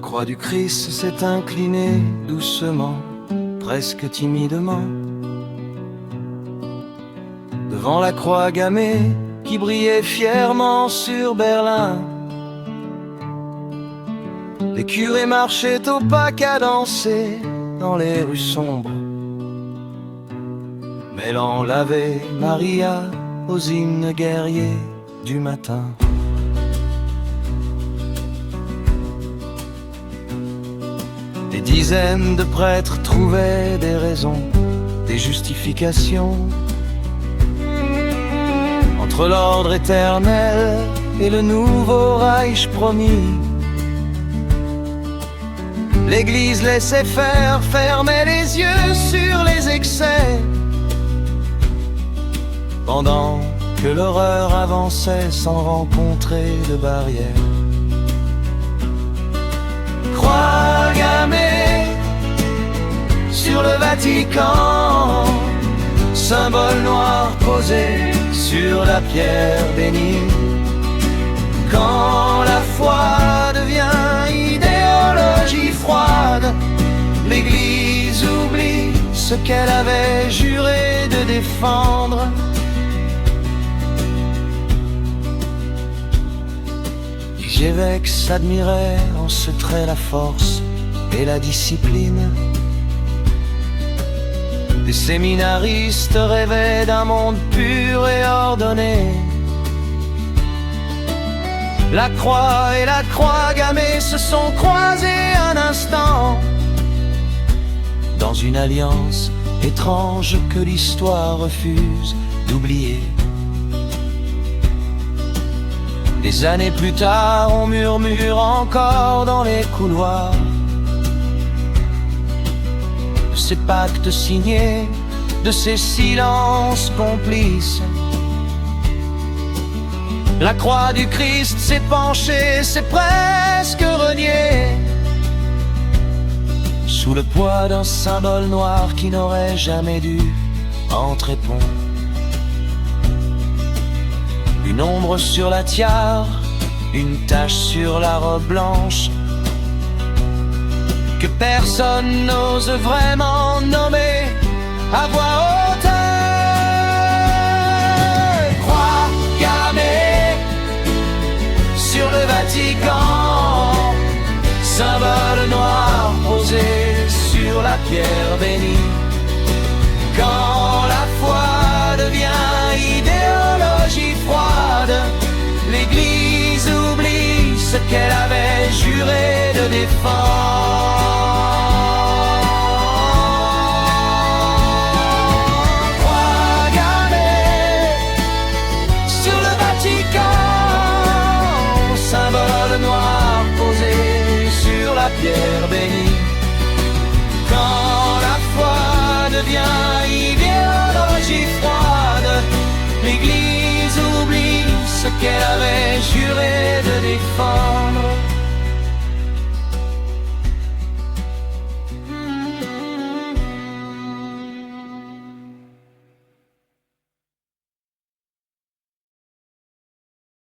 croix du Christ s'est inclinée doucement, presque timidement, devant la croix gammée qui brillait fièrement sur Berlin. Les curés marchaient au pas cadencé dans les rues sombres, mêlant l'Ave Maria aux hymnes guerriers du matin. Des dizaines de prêtres trouvaient des raisons, des justifications entre l'ordre éternel et le nouveau Reich promis. L'Église laissait faire, fermait les yeux sur les excès, pendant que l'horreur avançait sans rencontrer de barrière. Croix gammée sur le Vatican, symbole noir posé sur la pierre bénie. Quand la foi devient idéologie froide, l'Église oublie ce qu'elle avait juré de défendre. Les évêques s'admiraient en ce trait la force et la discipline. Les séminaristes rêvaient d'un monde pur et ordonné. La croix et la croix gammée se sont croisées un instant, dans une alliance étrange que l'histoire refuse d'oublier. Des années plus tard, on murmure encore dans les couloirs de ces pactes signés, de ces silences complices. La croix du Christ s'est penchée, c'est presque renié, sous le poids d'un symbole noir qui n'aurait jamais dû entrer pont. Une ombre sur la tiare, une tache sur la robe blanche, que personne n'ose vraiment nommer à voix haute. Croix gammée sur le Vatican, symbole noir posé sur la pierre bénie. Quand la foi devient idéologie froide, l'Église oublie ce qu'elle avait juré de défendre. Croix gammée sur le Vatican, symbole noir posé sur la pierre bénie. Quand la foi devient idéologie froide, l'Église oublie ce qu'elle avait juré de défendre.